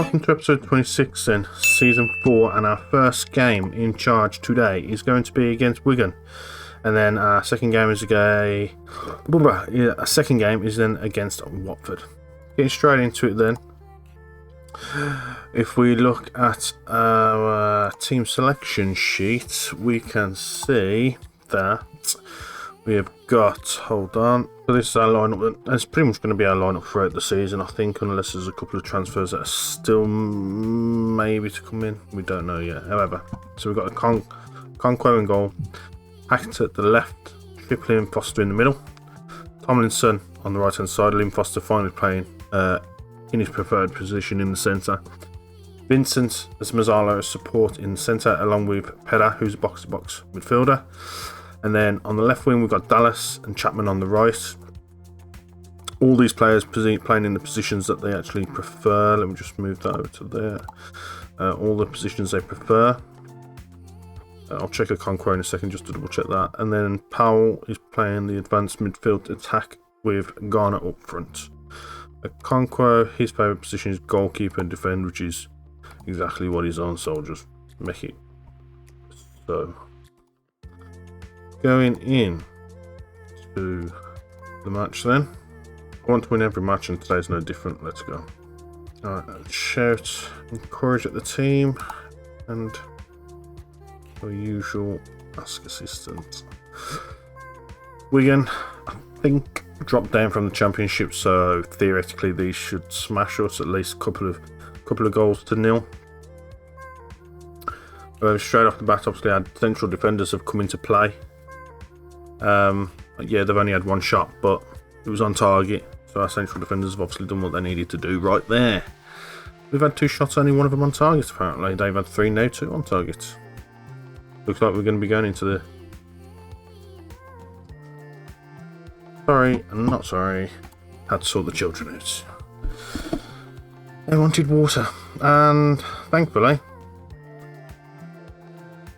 welcome to episode 26 then, season 4, and our first game in charge today is going to be against Wigan, and then our second game is then against Watford. Getting straight into it then, if we look at our team selection sheet, we can see that we have got, hold on, so this is our lineup. It's pretty much going to be our lineup throughout the season, I think, unless there's a couple of transfers that are still maybe to come in. We don't know yet. However, so we've got a Conquo in goal, Hackett at the left, Shipley and Foster in the middle, Tomlinson on the right hand side, Lynn Foster finally playing in his preferred position in the centre, Vincent as Mazzala as support in the centre, along with Pedda, who's a box-to-box midfielder. And then on the left wing, we've got Dallas and Chapman on the right. All these players playing in the positions that they actually prefer. Let me just move that over to there. All the positions they prefer. I'll check a Conquo in a second just to double check that. And then Powell is playing the advanced midfield attack with Garner up front. A Conquo, his favourite position is goalkeeper and defender, which is exactly what he's on, so I'll just make it so. Going in to the match then. I want to win every match and today's no different. Let's go. Alright, shout, encourage at the team, and our usual ask assistant. Wigan, I think, dropped down from the championship, so theoretically these should smash us, at least a couple of goals to nil. Straight off the bat, obviously our central defenders have come into play. Yeah, they've only had one shot, but it was on target, so our central defenders have obviously done what they needed to do right there. We've had 2 shots, only one of them on target apparently. They've had 3, now 2 on target. Looks like we're going to be going into the... Sorry, I'm not sorry. Had to sort the children out. They wanted water, and thankfully,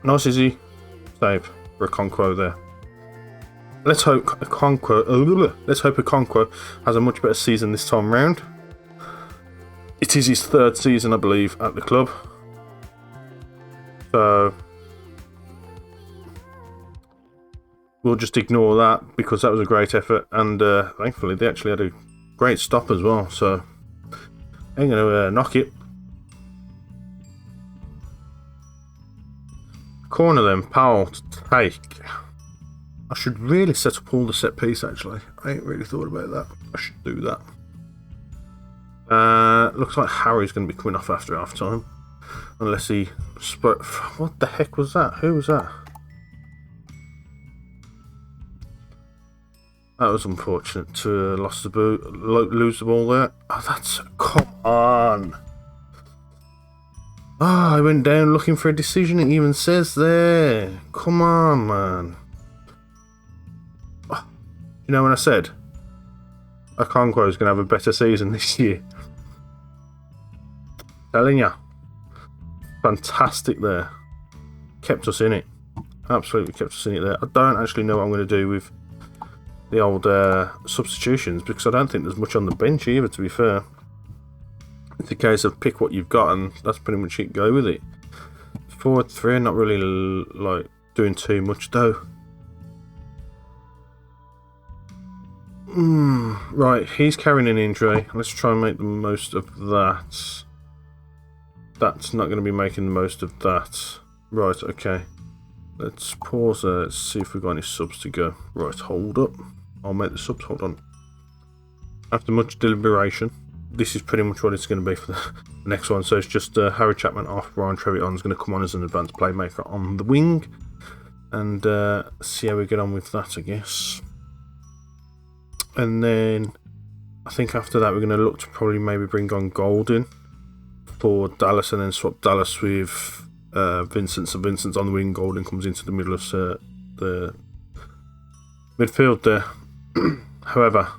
nice easy save for a Conquo there. Let's hope a Conquo has a much better season this time round. It is his 3rd season, I believe, at the club. So we'll just ignore that because that was a great effort, and thankfully they actually had a great stop as well. So I'm going to knock it. Corner then, Powell to take. I should really set up all the set piece actually. I ain't really thought about that. I should do that. Looks like Harry's going to be coming off after half time. Unless he... What the heck was that? Who was that? That was unfortunate to lose the ball there. Oh, that's... Come on! Ah, I went down looking for a decision, it even says there. Come on, man. Oh, you know when I said Conquo is going to have a better season this year? Telling ya. Fantastic there. Kept us in it. Absolutely kept us in it there. I don't actually know what I'm going to do with the old substitutions, because I don't think there's much on the bench either, to be fair. It's a case of pick what you've got and that's pretty much it, go with it. 4-3, not really like doing too much though. Right, he's carrying an injury. Let's try and make the most of that. That's not going to be making the most of that. Right, okay. Let's pause there. Let's see if we've got any subs to go. Right, hold up. I'll make the subs, hold on. After much deliberation, this is pretty much what it's going to be for the next one. So it's just Harry Chapman off. Ryan Treviton's going to come on as an advanced playmaker on the wing. And see how we get on with that, I guess. And then I think after that we're going to look to probably maybe bring on Golden for Dallas, and then swap Dallas with Vincent. So Vincent's on the wing, Golden comes into the middle of the midfield there. However,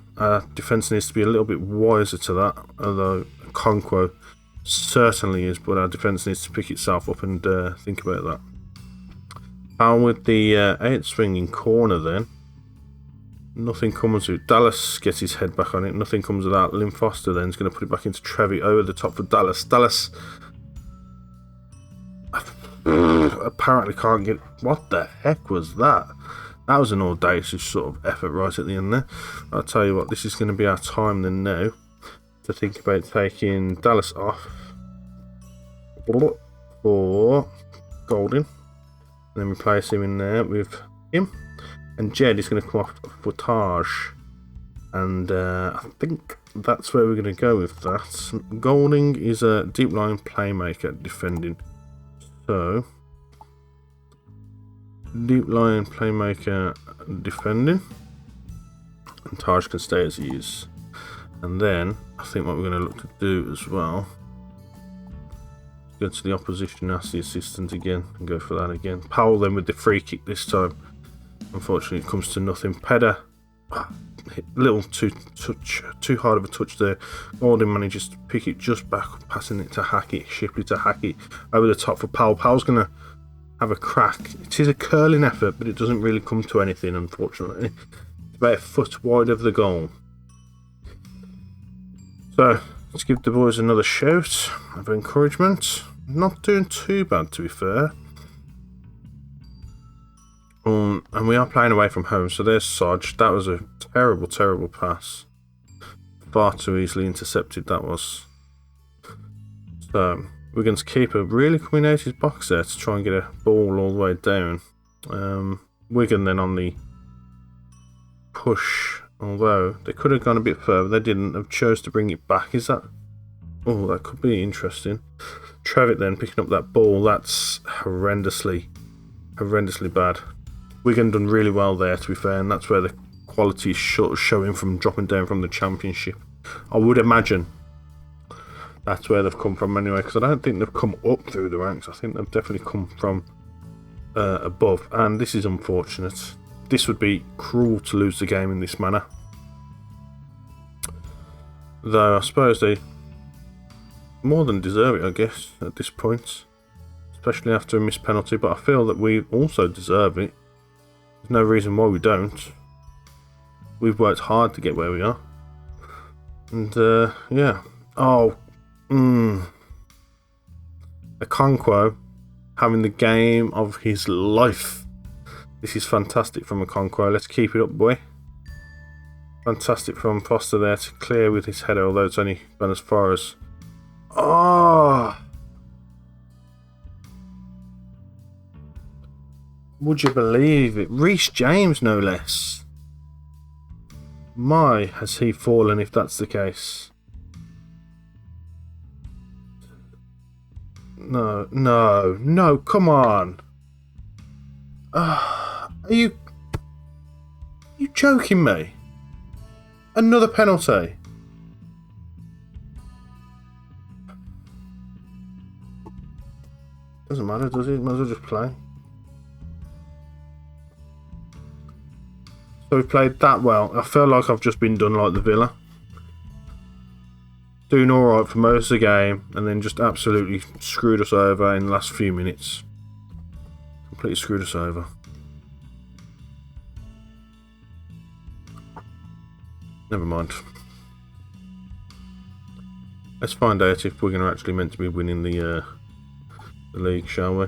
defence needs to be a little bit wiser to that, although Conquo certainly is, but our defence needs to pick itself up and think about that. And with the 8 swinging corner then, Nothing comes with Dallas. Gets his head back on it. Nothing comes with that. Lynn Foster then is going to put it back into Trevi over the top for Dallas. Dallas apparently can't get. What the heck was that? That was an audacious sort of effort right at the end there. I'll tell you what, this is going to be our time then now to think about taking Dallas off for Golding. And then replace him in there with him. And Jed is going to come off for Taj. And I think that's where we're going to go with that. Golding is a deep line playmaker defending. So, deep line playmaker defending. And Taj can stay as he is. And then, I think what we're going to look to do as well, go to the opposition, ask the assistant again, and go for that again. Powell then with the free kick this time. Unfortunately, it comes to nothing. Pedder, little too hard of a touch there. Gordon manages to pick it just back, passing it to Hackett. Shipley to Hackett over the top for Powell. Powell's going to have a crack. It is a curling effort, but it doesn't really come to anything, unfortunately. It's about a foot wide of the goal. So, let's give the boys another shout of encouragement. Not doing too bad, to be fair. And we are playing away from home, so there's Sodge. That was a terrible, terrible pass. Far too easily intercepted, that was. So, Wigan's keeper really coming out his box there to try and get a ball all the way down. Wigan then on the push, although they could have gone a bit further, they didn't. They've chose to bring it back. Is that... Oh, that could be interesting. Trevitt then picking up that ball. That's horrendously bad. Wigan done really well there, to be fair, and that's where the quality is showing from dropping down from the Championship. I would imagine that's where they've come from anyway, because I don't think they've come up through the ranks. I think they've definitely come from above, and this is unfortunate. This would be cruel to lose the game in this manner. Though I suppose they more than deserve it, I guess, at this point. Especially after a missed penalty, but I feel that we also deserve it. There's no reason why we don't. We've worked hard to get where we are. And, yeah. Oh, Okonkwo having the game of his life. This is fantastic from Okonkwo. Let's keep it up, boy. Fantastic from Foster there to clear with his header, although it's only gone as far as... Oh! Would you believe it? Reece James, no less. My, has he fallen if that's the case. No, come on. Are you joking me? Another penalty. Doesn't matter, does it? Might as well just play. So we played that well. I feel like I've just been done like the Villa. Doing alright for most of the game, and then just absolutely screwed us over in the last few minutes. Completely screwed us over. Never mind. Let's find out if we're going to actually meant to be winning the league, shall we?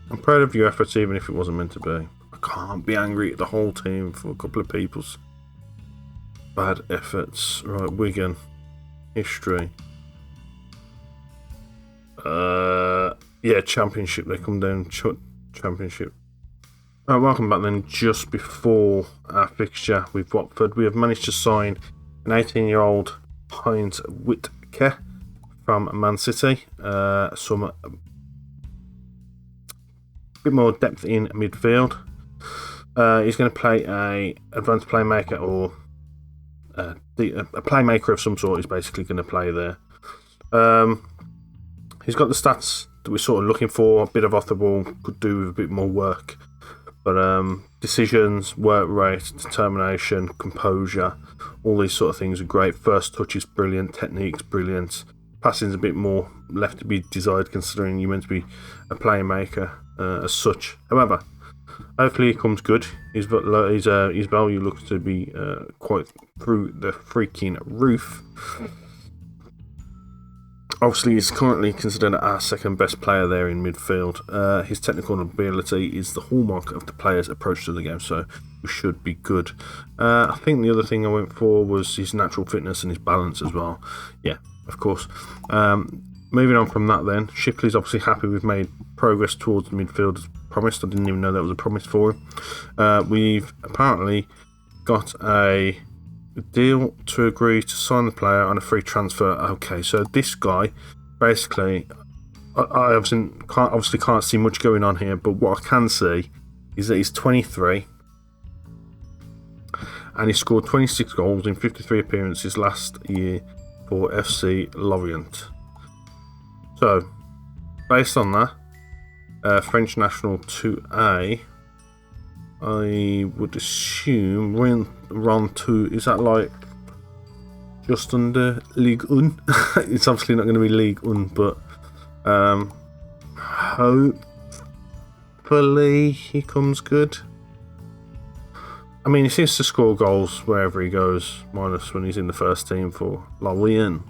I'm proud of your efforts, even if it wasn't meant to be. I can't be angry at the whole team for a couple of people's bad efforts. Right, Wigan. History. Yeah, Championship. They come down. Championship. Welcome back then. Just before our fixture with Watford, we have managed to sign an 18-year-old Heinz Whitke from Man City. Some bit more depth in midfield. He's going to play a advanced playmaker, or a playmaker of some sort. He's basically going to play there. He's got the stats that we're sort of looking for. A bit of off the ball, could do with a bit more work. But decisions, work rate, determination, composure, all these sort of things are great. First touch is brilliant, technique's brilliant. Passing's a bit more left to be desired, considering you're meant to be a playmaker as such. However, hopefully he comes good. His value looks to be quite through the freaking roof. Obviously, he's currently considered our second best player there in midfield. His technical ability is the hallmark of the player's approach to the game, so we should be good. I think the other thing I went for was his natural fitness and his balance as well. Yeah, of course. Moving on from that then, Shipley's obviously happy we've made progress towards the midfield as promised. I didn't even know that was a promise for him. We've apparently got a deal to agree to sign the player on a free transfer. Okay, so this guy, basically, I obviously can't see much going on here, but what I can see is that he's 23 and he scored 26 goals in 53 appearances last year for FC Lorient. So, based on that, French national 2A, I would assume we're on to, is that like just under Ligue 1? It's obviously not going to be Ligue 1, but hopefully he comes good. I mean, he seems to score goals wherever he goes, minus when he's in the first team for Lorient.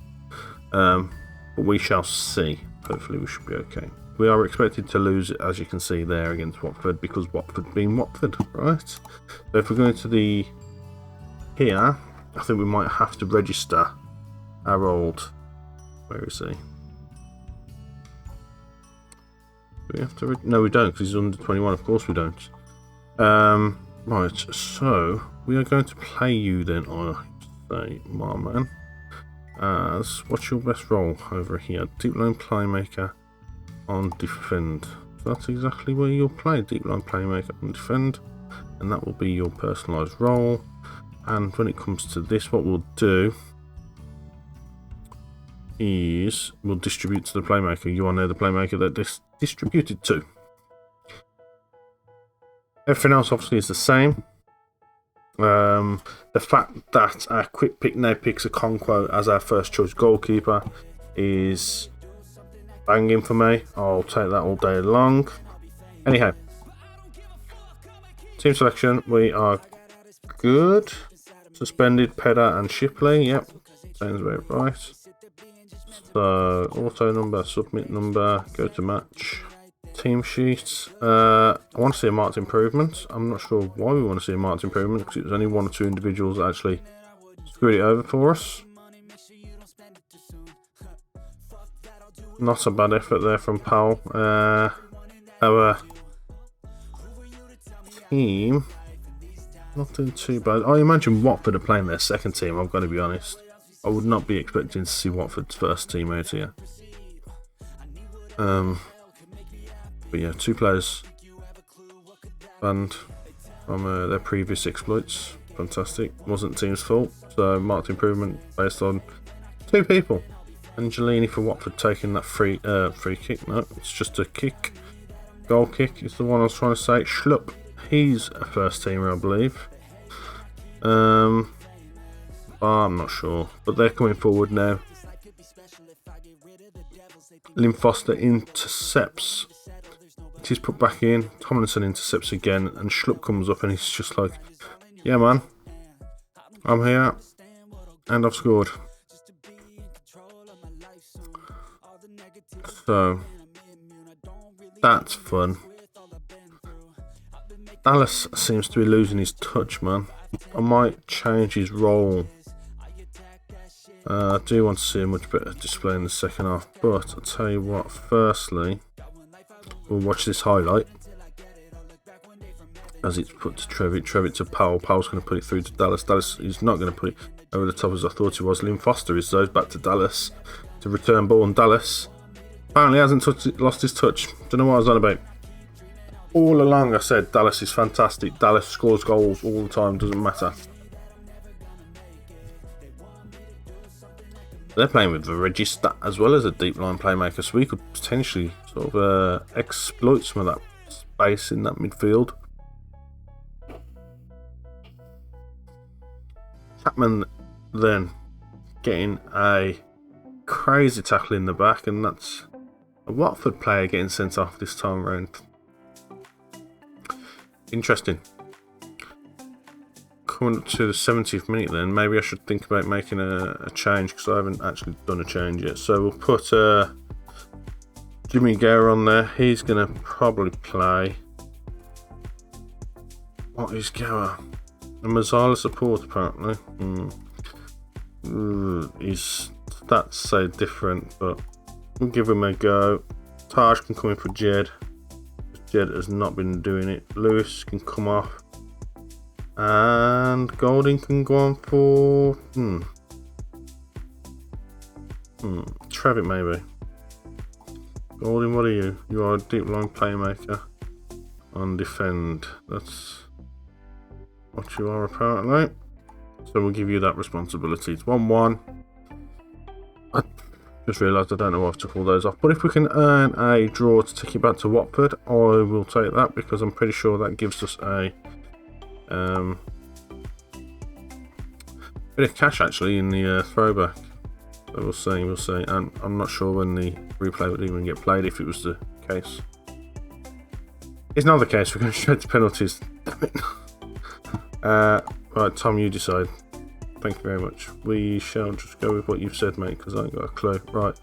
But we shall see. Hopefully we should be okay. We are expected to lose, as you can see there, against Watford, because Watford being Watford, right? So if we're going to the here, I think we might have to register our old. Where is he? Do we have to? No, we don't, because he's under 21. Of course we don't. Right. So we are going to play you then. I say, my man. What's your best role over here? Deep line playmaker on defend. So that's exactly where you'll play, deep line playmaker on defend, and that will be your personalised role. And when it comes to this, what we'll do is we'll distribute to the playmaker. You are now the playmaker that this distributed to. Everything else obviously is the same. The fact that our quick pick now picks a Conquo as our first choice goalkeeper is banging for me. I'll take that all day long. Anyhow, team selection, we are good. Suspended Pedder and Shipley. Yep, sounds about right. So auto number, submit number, go to match. Team sheet. I want to see a marked improvement. I'm not sure why we want to see a marked improvement, because it was only one or two individuals that actually screwed it over for us. Not a bad effort there from Powell. Our team, not doing too bad. I imagine Watford are playing their second team, I've got to be honest. I would not be expecting to see Watford's first team out here. But yeah, two players banned from their previous exploits. Fantastic. Wasn't the team's fault. So marked improvement based on two people. Angelini for Watford taking that free kick. No, it's just a kick. Goal kick is the one I was trying to say. Schlupp. He's a first teamer, I believe. I'm not sure. But they're coming forward now. Lynn Foster intercepts. He's put back in. Tomlinson intercepts again, and Schlupp comes up and he's just like, yeah man, I'm here and I've scored. So that's fun. Dallas seems to be losing his touch, man. I might change his role. I do want to see a much better display in the second half, but I'll tell you what, firstly, we'll watch this highlight as it's put to Trevitt to Powell. Powell's going to put it through to Dallas. Dallas is not going to put it over the top as I thought he was. Lynn Foster is though back to Dallas to return ball, and Dallas apparently hasn't lost his touch. Don't know what I was on about. All along I said Dallas is fantastic. Dallas scores goals all the time, doesn't matter. They're playing with the Regista as well as a deep line playmaker, so we could potentially sort of exploit some of that space in that midfield. Chapman then getting a crazy tackle in the back, and that's a Watford player getting sent off this time round. Interesting. Coming up to the 70th minute then, maybe I should think about making a change, because I haven't actually done a change yet. So we'll put Jimmy Gare on there. He's going to probably play. What is Gower? A Mazzala support apparently. His stats say different, but we'll give him a go. Taj can come in for Jed. Jed has not been doing it. Lewis can come off. And Golding can go on for Trevitt maybe. Golding, what are you? You are a deep line playmaker. On defend. That's what you are apparently. So we'll give you that responsibility. It's 1-1. I just realised I don't know why I've took all those off. But if we can earn a draw to take it back to Watford, I will take that, because I'm pretty sure that gives us a bit of cash actually in the throwback. So we'll see. And I'm not sure when the replay would even get played if it was the case. It's not the case. We're going straight to penalties. Damn it. Right, Tom, you decide. Thank you very much. We shall just go with what you've said, mate, because I ain't got a clue. Right.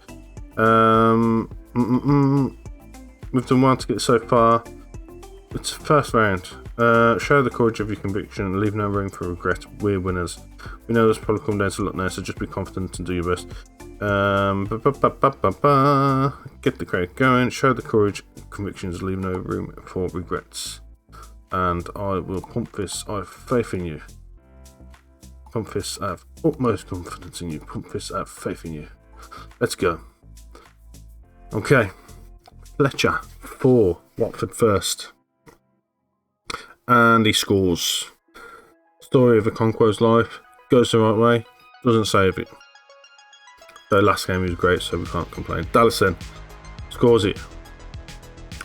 We've done well to get so far. It's the first round. Show the courage of your conviction and leave no room for regret. We're winners. We know this will probably come down to luck now, so just be confident and do your best. Get the crowd going. Show the courage, convictions, leave no room for regrets. And I will pump this. I have faith in you. Pump this. I have utmost confidence in you. Pump this. I have faith in you. Let's go. Okay. Fletcher for Watford first. And he scores. Story of a Conquo's life. Goes the right way. Doesn't save it. The last game was great, so we can't complain. Dallison scores it.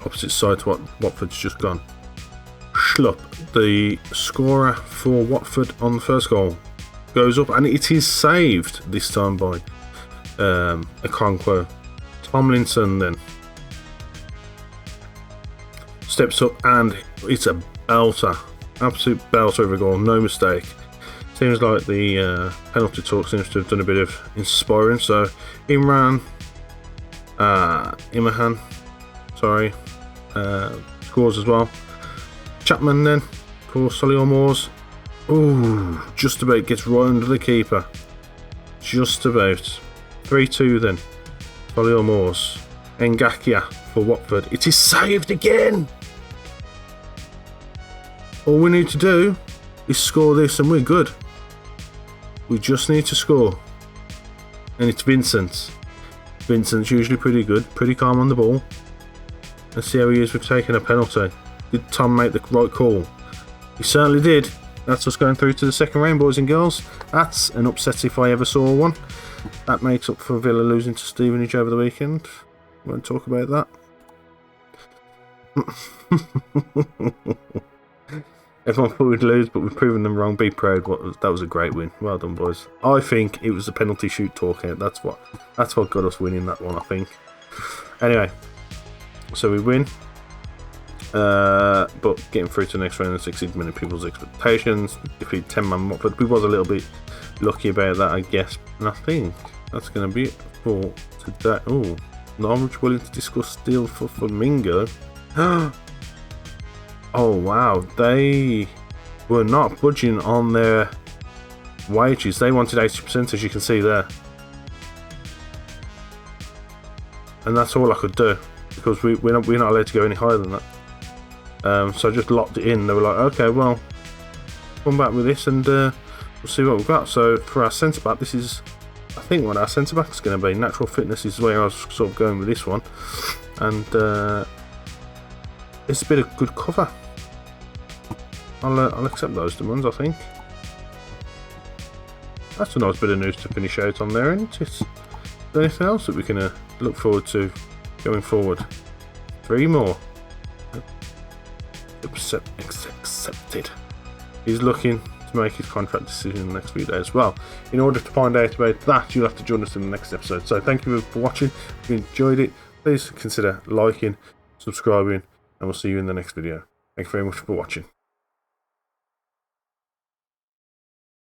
Opposite side to what Watford's just gone. Schlupp, the scorer for Watford on the first goal, goes up, and it is saved this time by Okonkwo. Tomlinson then steps up, and it's a belter, absolute belter of a goal, no mistake. Seems like the penalty talk seems to have done a bit of inspiring. So Imran Imahan, scores as well. Chapman then for Solihull Moors. Ooh, just about gets right under the keeper. Just about. 3-2 then. Solihull Moors. Ngakia for Watford. It is saved again! All we need to do is score this and we're good. We just need to score. And it's Vincent. Vincent's usually pretty good, pretty calm on the ball. Let's see how he is with taking a penalty. Did Tom make the right call? He certainly did. That's us going through to the second round, boys and girls. That's an upset if I ever saw one. That makes up for Villa losing to Stevenage over the weekend. Won't talk about that. Everyone thought we'd lose, but we've proven them wrong. Be proud. That was a great win. Well done, boys. I think it was the penalty shoot talk out. That's what got us winning that one, I think. Anyway, so we win. But getting through to the next round and exceeded many people's expectations. Defeat 10-man Watford. We was a little bit lucky about that, I guess. And I think that's going to be it for today. Oh, Norwich willing to discuss deal for Flamingo. Oh wow, they were not budging on their wages. They wanted 80%, as you can see there. And that's all I could do, because we're not allowed to go any higher than that. So I just locked it in. They were like, okay, well, come back with this and we'll see what we've got. So for our centre-back, this is, I think, what our centre-back is going to be. Natural fitness is where I was sort of going with this one. And it's a bit of good cover. I'll accept those demands, I think. That's a nice bit of news to finish out on there, isn't it? Is there anything else that we can look forward to going forward? 3 more. Accepted. He's looking to to make his contract decision in the next few days as well. In order to find out about that, you'll have to join us in the next episode. So thank you for watching. If you enjoyed it, please consider liking, subscribing, and we'll see you in the next video. Thank you very much for watching.